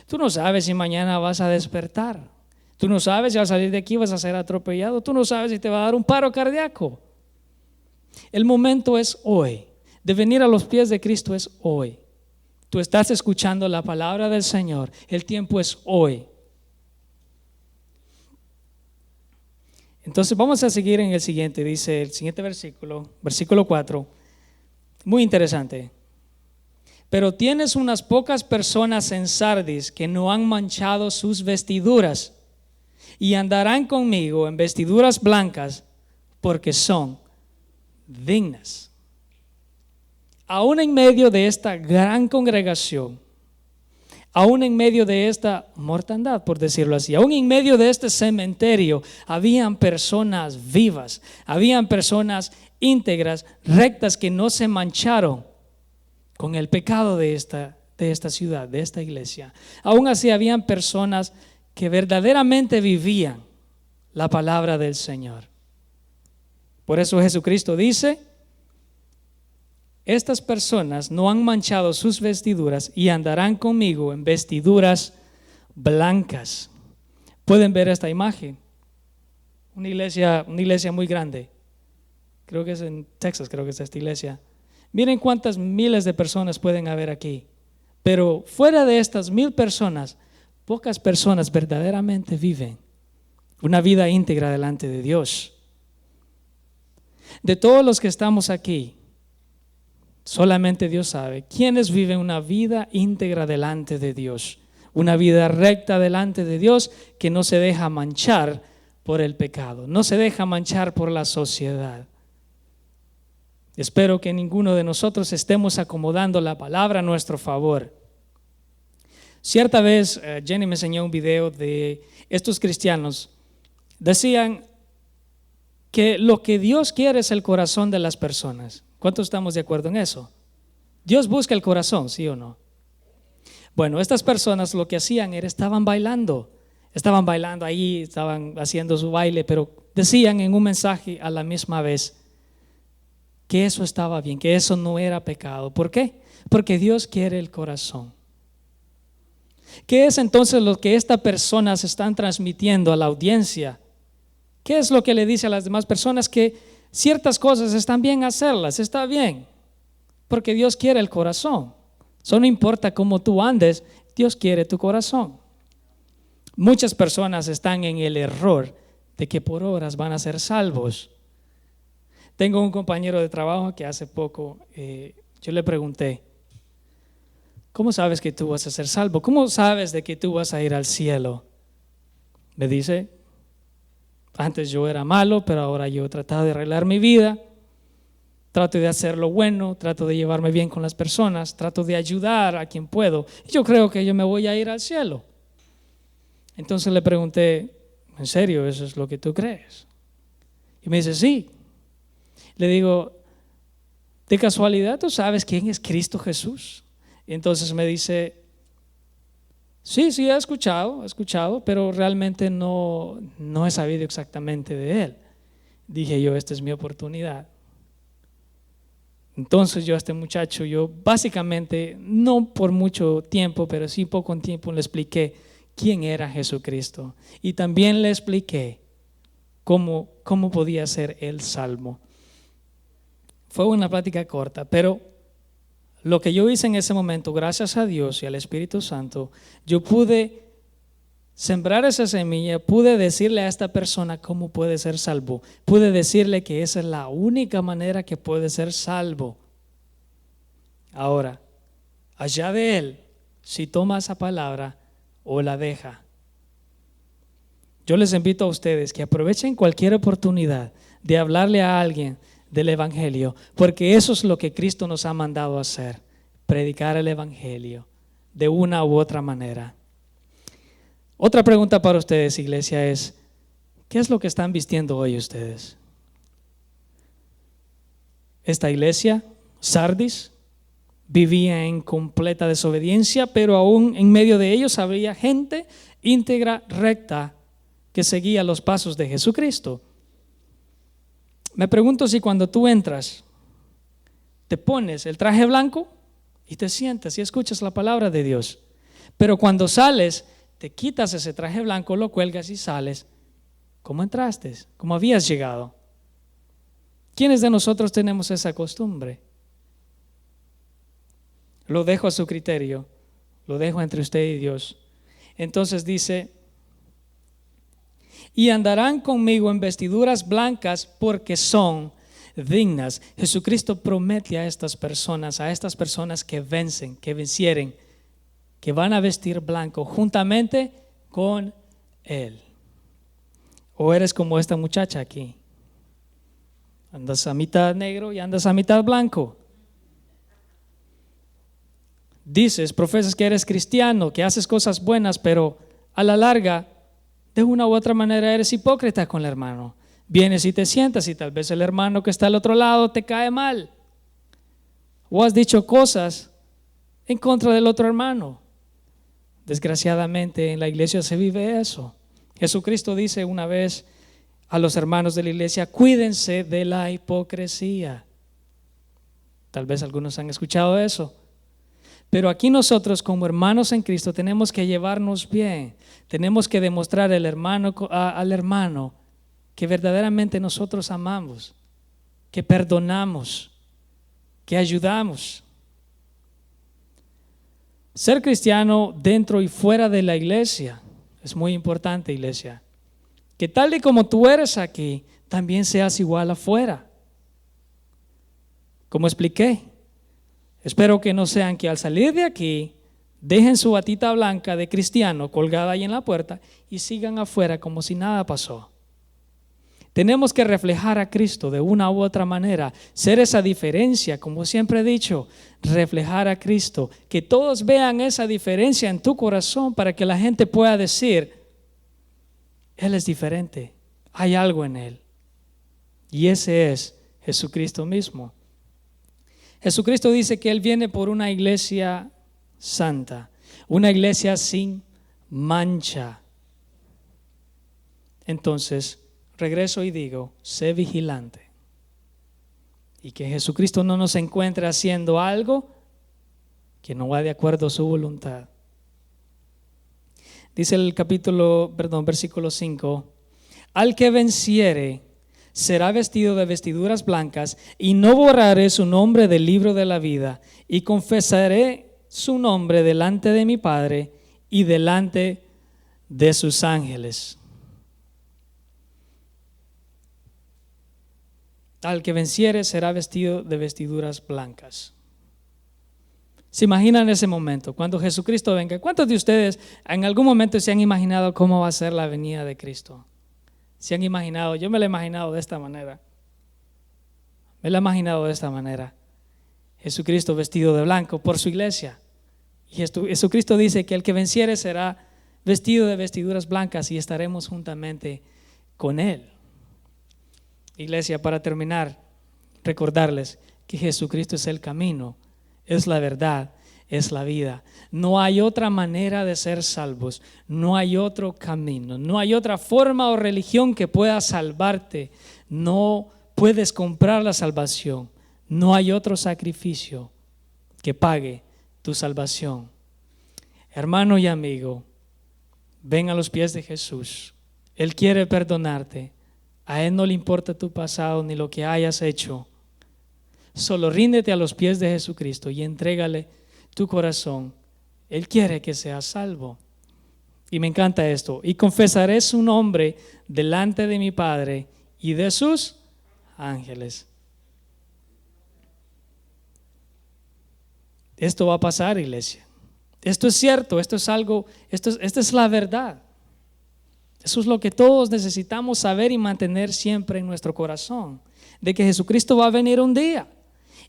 Tú no sabes si mañana vas a despertar. Tú no sabes si al salir de aquí vas a ser atropellado. Tú no sabes si te va a dar un paro cardíaco. El momento es hoy. De venir a los pies de Cristo es hoy. Tú estás escuchando la palabra del Señor. El tiempo es hoy. Entonces vamos a seguir en el siguiente. Dice el siguiente versículo, versículo 4. Muy interesante. Pero tienes unas pocas personas en Sardis que no han manchado sus vestiduras y andarán conmigo en vestiduras blancas porque son dignas. Aún en medio de esta gran congregación, aún en medio de esta mortandad, por decirlo así, aún en medio de este cementerio, habían personas vivas, habían personas íntegras, rectas, que no se mancharon con el pecado de esta ciudad, de esta iglesia. Aún así habían personas que verdaderamente vivían la palabra del Señor. Por eso Jesucristo dice: estas personas no han manchado sus vestiduras y andarán conmigo en vestiduras blancas. Pueden ver esta imagen. Una iglesia muy grande. Creo que es en Texas, creo que es esta iglesia. Miren cuántas miles de personas pueden haber aquí. Pero fuera de estas 1000 personas, pocas personas verdaderamente viven una vida íntegra delante de Dios. De todos los que estamos aquí, solamente Dios sabe quiénes viven una vida íntegra delante de Dios, una vida recta delante de Dios, que no se deja manchar por el pecado, no se deja manchar por la sociedad. Espero que ninguno de nosotros estemos acomodando la palabra a nuestro favor. Cierta vez Jenny me enseñó un video de estos cristianos. Decían que lo que Dios quiere es el corazón de las personas. ¿Cuántos estamos de acuerdo en eso? Dios busca el corazón, ¿sí o no? Bueno, estas personas lo que hacían era estaban bailando ahí, estaban haciendo su baile, pero decían en un mensaje a la misma vez que eso estaba bien, que eso no era pecado. ¿Por qué? Porque Dios quiere el corazón. ¿Qué es entonces lo que estas personas están transmitiendo a la audiencia? ¿Qué es lo que le dice a las demás personas? Que ciertas cosas están bien hacerlas, está bien, porque Dios quiere el corazón. Eso no importa cómo tú andes, Dios quiere tu corazón. Muchas personas están en el error de que por obras van a ser salvos. Tengo un compañero de trabajo que hace poco yo le pregunté: ¿cómo sabes que tú vas a ser salvo? ¿Cómo sabes de que tú vas a ir al cielo? Me dice: antes yo era malo, pero ahora yo he tratado de arreglar mi vida, trato de hacer lo bueno, trato de llevarme bien con las personas, trato de ayudar a quien puedo, y yo creo que yo me voy a ir al cielo. Entonces le pregunté: ¿en serio eso es lo que tú crees? Y me dice: sí. Le digo: ¿de casualidad tú sabes quién es Cristo Jesús? Y entonces me dice: sí, he escuchado, pero realmente no he sabido exactamente de Él. Dije yo: esta es mi oportunidad. Entonces yo a este muchacho, yo básicamente, no por mucho tiempo, pero sí poco tiempo, le expliqué quién era Jesucristo. Y también le expliqué cómo podía ser Él salvo. Fue una plática corta, pero lo que yo hice en ese momento, gracias a Dios y al Espíritu Santo, yo pude sembrar esa semilla, pude decirle a esta persona cómo puede ser salvo, pude decirle que esa es la única manera que puede ser salvo. Ahora, allá de él, si toma esa palabra o la deja. Yo les invito a ustedes que aprovechen cualquier oportunidad de hablarle a alguien del Evangelio, porque eso es lo que Cristo nos ha mandado a hacer: predicar el Evangelio de una u otra manera. Otra pregunta para ustedes, iglesia, es: ¿qué es lo que están vistiendo hoy ustedes? Esta iglesia, Sardis, vivía en completa desobediencia, pero aún en medio de ellos había gente íntegra, recta, que seguía los pasos de Jesucristo. Me pregunto si cuando tú entras, te pones el traje blanco y te sientas y escuchas la palabra de Dios, pero cuando sales, te quitas ese traje blanco, lo cuelgas y sales. ¿Cómo entraste? ¿Cómo habías llegado? ¿Quiénes de nosotros tenemos esa costumbre? Lo dejo a su criterio, lo dejo entre usted y Dios. Entonces dice: y andarán conmigo en vestiduras blancas porque son dignas. Jesucristo promete a estas personas que vencen, que vencieren, que van a vestir blanco juntamente con Él. ¿O eres como esta muchacha aquí? Andas a mitad negro y andas a mitad blanco. Dices, profesas que eres cristiano, que haces cosas buenas, pero a la larga, de una u otra manera, eres hipócrita con el hermano. Vienes y te sientas y tal vez el hermano que está al otro lado te cae mal. O has dicho cosas en contra del otro hermano. Desgraciadamente en la iglesia se vive eso. Jesucristo dice una vez a los hermanos de la iglesia: cuídense de la hipocresía. Tal vez algunos han escuchado eso. Pero aquí nosotros como hermanos en Cristo tenemos que llevarnos bien. Tenemos que demostrar al hermano que verdaderamente nosotros amamos, que perdonamos, que ayudamos. Ser cristiano dentro y fuera de la iglesia es muy importante, iglesia. Que tal y como tú eres aquí, también seas igual afuera. Como expliqué, espero que no sean que al salir de aquí dejen su batita blanca de cristiano colgada ahí en la puerta y sigan afuera como si nada pasó. Tenemos que reflejar a Cristo de una u otra manera, ser esa diferencia, como siempre he dicho, reflejar a Cristo, que todos vean esa diferencia en tu corazón para que la gente pueda decir: Él es diferente, hay algo en Él. Y ese es Jesucristo mismo. Jesucristo dice que Él viene por una iglesia santa, una iglesia sin mancha. Entonces, regreso y digo, sé vigilante. Y que Jesucristo no nos encuentre haciendo algo que no va de acuerdo a su voluntad. Dice el versículo 5: al que venciere será vestido de vestiduras blancas, y no borraré su nombre del libro de la vida, y confesaré su nombre delante de mi Padre y delante de sus ángeles. Al que venciere será vestido de vestiduras blancas. ¿Se imaginan ese momento cuando Jesucristo venga? ¿Cuántos de ustedes en algún momento se han imaginado cómo va a ser la venida de Cristo? ¿Se han imaginado? Yo me lo he imaginado de esta manera. Jesucristo vestido de blanco por su iglesia. Y Jesucristo dice que el que venciere será vestido de vestiduras blancas y estaremos juntamente con Él. Iglesia, para terminar, recordarles que Jesucristo es el camino, es la verdad, es la vida. No hay otra manera de ser salvos, no hay otro camino, no hay otra forma o religión que pueda salvarte. No puedes comprar la salvación, no hay otro sacrificio que pague tu salvación. Hermano y amigo, ven a los pies de Jesús. Él quiere perdonarte. A Él no le importa tu pasado ni lo que hayas hecho. Solo ríndete a los pies de Jesucristo y entrégale tu corazón. Él quiere que seas salvo. Y me encanta esto: y confesaré su nombre delante de mi Padre y de sus ángeles. Esto va a pasar, iglesia. Esto es cierto, esta es la verdad. Eso es lo que todos necesitamos saber y mantener siempre en nuestro corazón, de que Jesucristo va a venir un día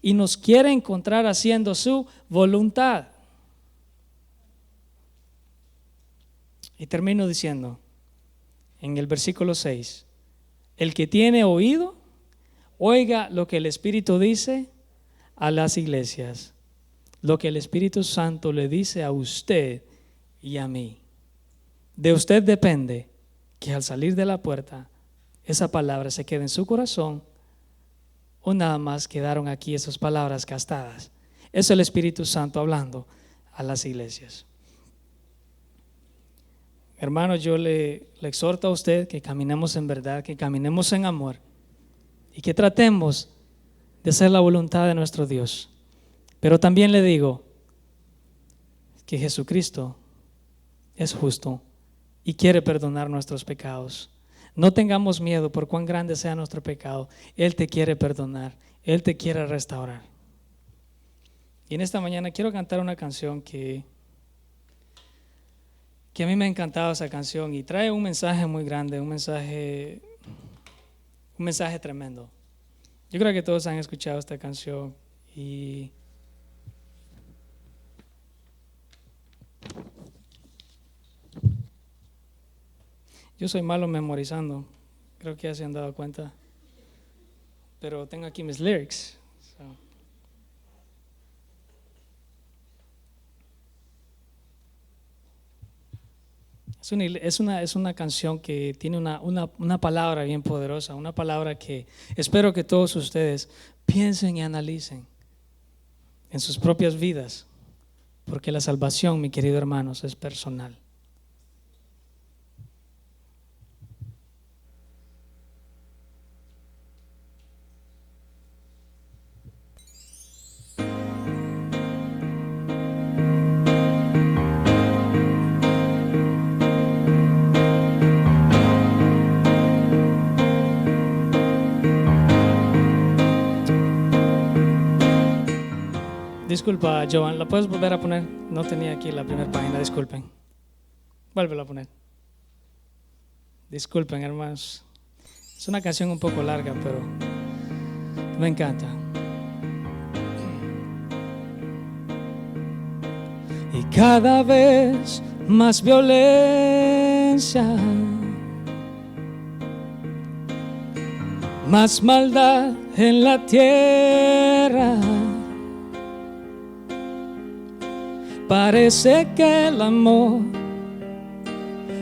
y nos quiere encontrar haciendo su voluntad. Y termino diciendo en el versículo 6: el que tiene oído, oiga lo que el Espíritu dice a las iglesias, lo que el Espíritu Santo le dice a usted y a mí. De usted depende que al salir de la puerta esa palabra se quede en su corazón, o nada más quedaron aquí esas palabras gastadas. Es el Espíritu Santo hablando a las iglesias. Hermano, yo le exhorto a usted que caminemos en verdad, que caminemos en amor y que tratemos de hacer la voluntad de nuestro Dios. Pero también le digo que Jesucristo es justo y quiere perdonar nuestros pecados. No tengamos miedo por cuán grande sea nuestro pecado. Él te quiere perdonar, Él te quiere restaurar. Y en esta mañana quiero cantar una canción que a mí me ha encantado esa canción y trae un mensaje muy grande, un mensaje tremendo. Yo creo que todos han escuchado esta canción y yo soy malo memorizando, creo que ya se han dado cuenta, pero tengo aquí mis lyrics. Es una canción que tiene una palabra bien poderosa, una palabra que espero que todos ustedes piensen y analicen en sus propias vidas, porque la salvación, mis queridos hermanos, es personal. Disculpa, Joan, ¿la puedes volver a poner? No tenía aquí la primera página, disculpen. Vuélvela a poner. Disculpen, hermanos. Es una canción un poco larga, pero me encanta. Y cada vez más violencia, más maldad en la tierra. Parece que el amor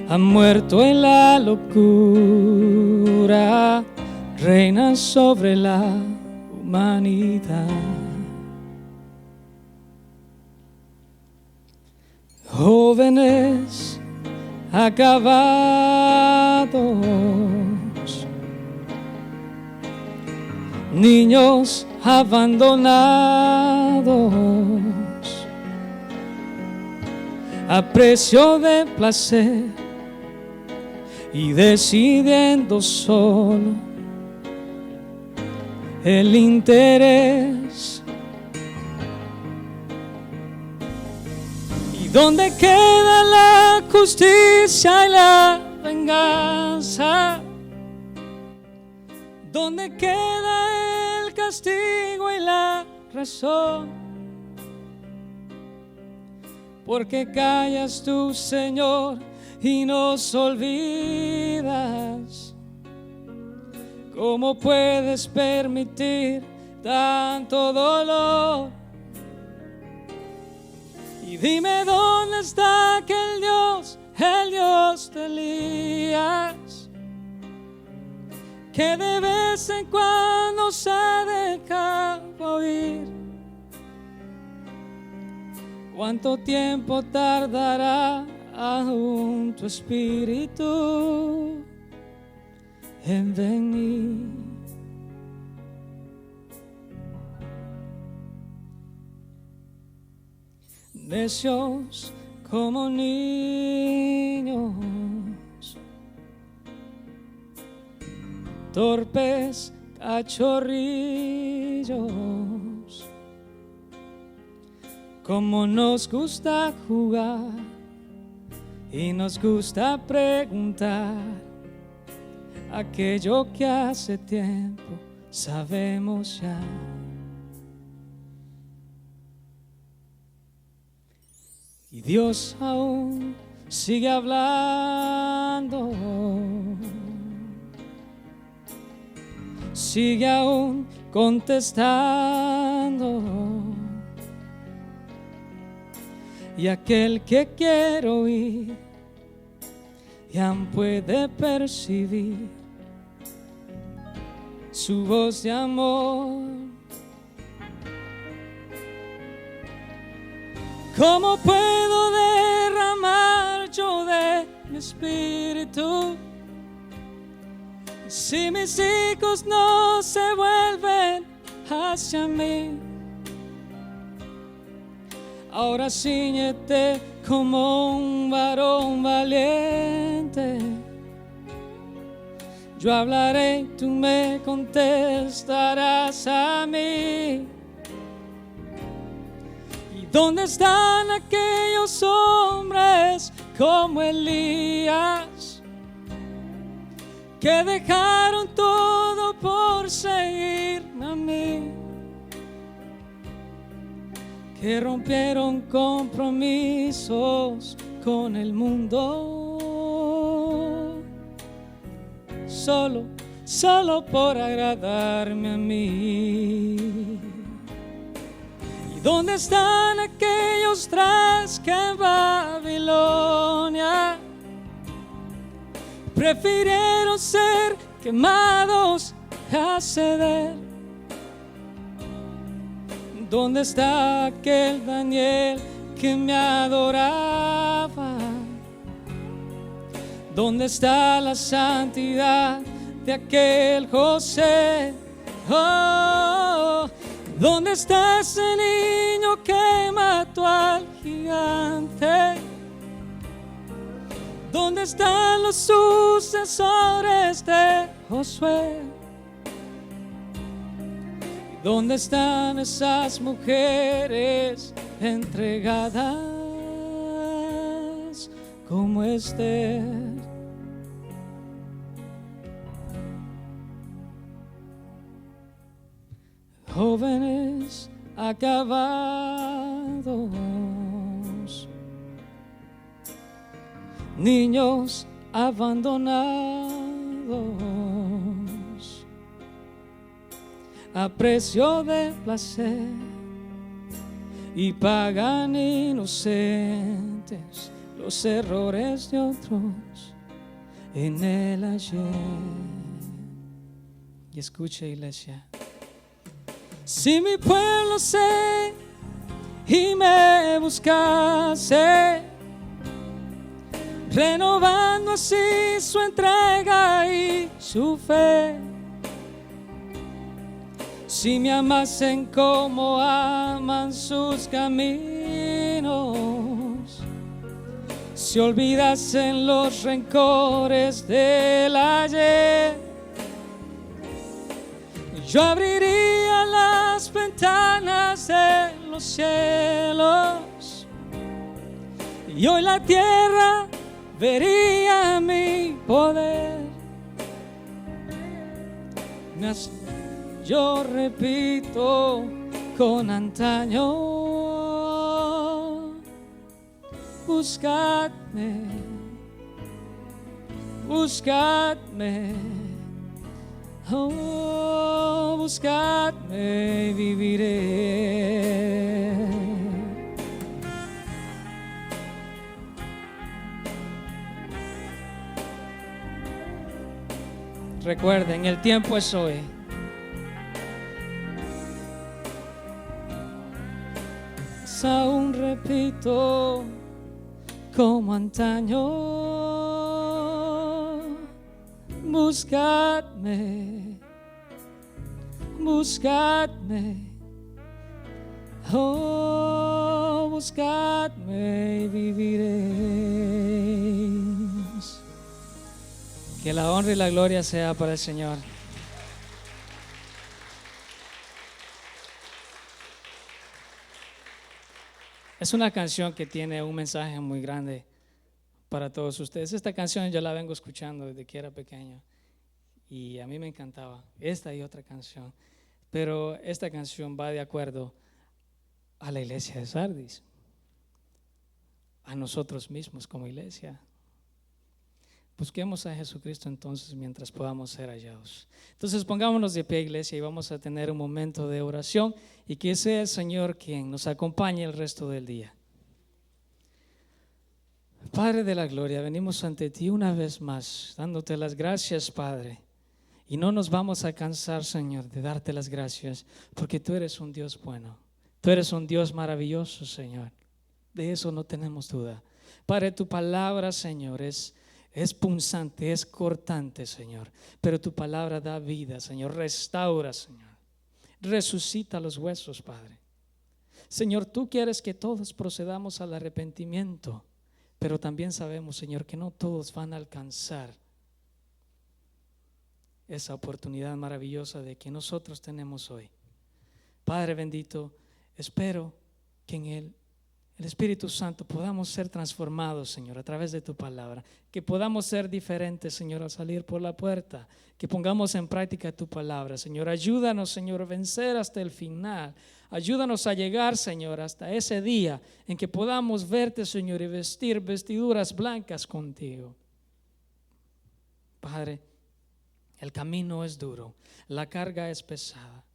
ha muerto en la locura, reina sobre la humanidad. Jóvenes acabados, niños abandonados, a precio de placer y decidiendo solo el interés. ¿Y dónde queda la justicia y la venganza? ¿Dónde queda el castigo y la razón? Porque callas tú, Señor, y nos olvidas. ¿Cómo puedes permitir tanto dolor? Y dime dónde está aquel Dios, el Dios de Elías, que de vez en cuando se deja oír. ¿Cuánto tiempo tardará aún tu espíritu en venir? Necios como niños, torpes cachorrillos. Como nos gusta jugar y nos gusta preguntar aquello que hace tiempo sabemos ya. Y Dios aún sigue hablando, sigue aún contestando. Y aquel que quiere oír ya puede percibir su voz de amor. ¿Cómo puedo derramar yo de mi espíritu si mis hijos no se vuelven hacia mí? Ahora cíñete como un varón valiente Yo hablaré, tú me contestarás a mí. ¿Y dónde están aquellos hombres como Elías, que dejaron todo por seguirme a mí? Que rompieron compromisos con el mundo, solo por agradarme a mí. ¿Y dónde están aquellos tres que en Babilonia prefirieron ser quemados a ceder? ¿Dónde está aquel Daniel que me adoraba? ¿Dónde está la santidad de aquel José? Oh, ¿dónde está ese niño que mató al gigante? ¿Dónde están los sucesores de Josué? ¿Dónde están esas mujeres entregadas como Esther? Jóvenes acabados, niños abandonados a precio de placer, y pagan inocentes los errores de otros en el ayer. Y escucha, iglesia, si mi pueblo se y me buscase, renovando así su entrega y su fe, si me amasen como aman sus caminos, si olvidasen los rencores del ayer, yo abriría las ventanas de los cielos y hoy la tierra vería mi poder. Yo repito con antaño, buscadme, buscadme, oh, buscadme y viviré. Recuerden, el tiempo es hoy. Aún repito como antaño, buscadme, buscadme, oh, buscadme y viviréis. Que la honra y la gloria sea para el Señor. Es una canción que tiene un mensaje muy grande para todos ustedes. Esta canción yo la vengo escuchando desde que era pequeño y a mí me encantaba, esta y otra canción. Pero esta canción va de acuerdo a la iglesia de Sardis, a nosotros mismos como iglesia. Busquemos a Jesucristo entonces mientras podamos ser hallados. Entonces pongámonos de pie, iglesia, y vamos a tener un momento de oración y que sea el Señor quien nos acompañe el resto del día. Padre de la gloria, venimos ante ti una vez más, dándote las gracias, Padre. Y no nos vamos a cansar, Señor, de darte las gracias, porque tú eres un Dios bueno. Tú eres un Dios maravilloso, Señor. De eso no tenemos duda. Padre, tu palabra, Señor, es punzante, es cortante, Señor, pero tu palabra da vida, Señor, restaura, Señor, resucita los huesos, Padre. Señor, tú quieres que todos procedamos al arrepentimiento, pero también sabemos, Señor, que no todos van a alcanzar esa oportunidad maravillosa de que nosotros tenemos hoy. Padre bendito, espero que en el Espíritu Santo podamos ser transformados, Señor, a través de tu palabra, que podamos ser diferentes, Señor, al salir por la puerta, que pongamos en práctica tu palabra, Señor. Ayúdanos, Señor, a vencer hasta el final. Ayúdanos a llegar, Señor, hasta ese día en que podamos verte, Señor, y vestir vestiduras blancas contigo. Padre, el camino es duro, la carga es pesada,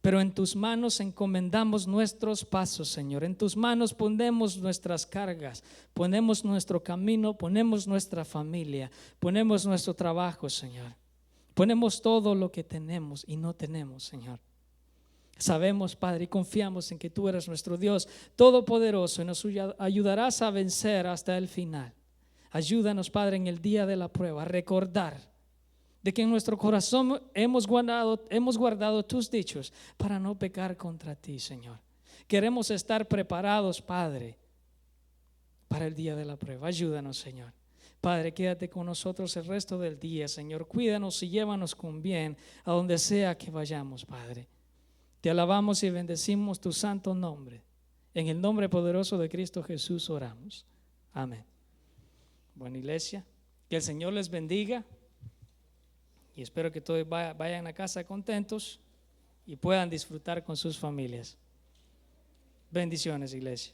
pero en tus manos encomendamos nuestros pasos, Señor. En tus manos ponemos nuestras cargas, ponemos nuestro camino, ponemos nuestra familia, ponemos nuestro trabajo, Señor. Ponemos todo lo que tenemos y no tenemos, Señor. Sabemos, Padre, y confiamos en que tú eres nuestro Dios todopoderoso y nos ayudarás a vencer hasta el final. Ayúdanos, Padre, en el día de la prueba a recordar de que en nuestro corazón hemos guardado tus dichos para no pecar contra ti, Señor. Queremos estar preparados, Padre, para el día de la prueba. Ayúdanos, Señor. Padre, quédate con nosotros el resto del día, Señor. Cuídanos y llévanos con bien a donde sea que vayamos, Padre. Te alabamos y bendecimos tu santo nombre. En el nombre poderoso de Cristo Jesús oramos. Amén. Buena iglesia, que el Señor les bendiga. Y espero que todos vayan a casa contentos y puedan disfrutar con sus familias. Bendiciones, iglesia.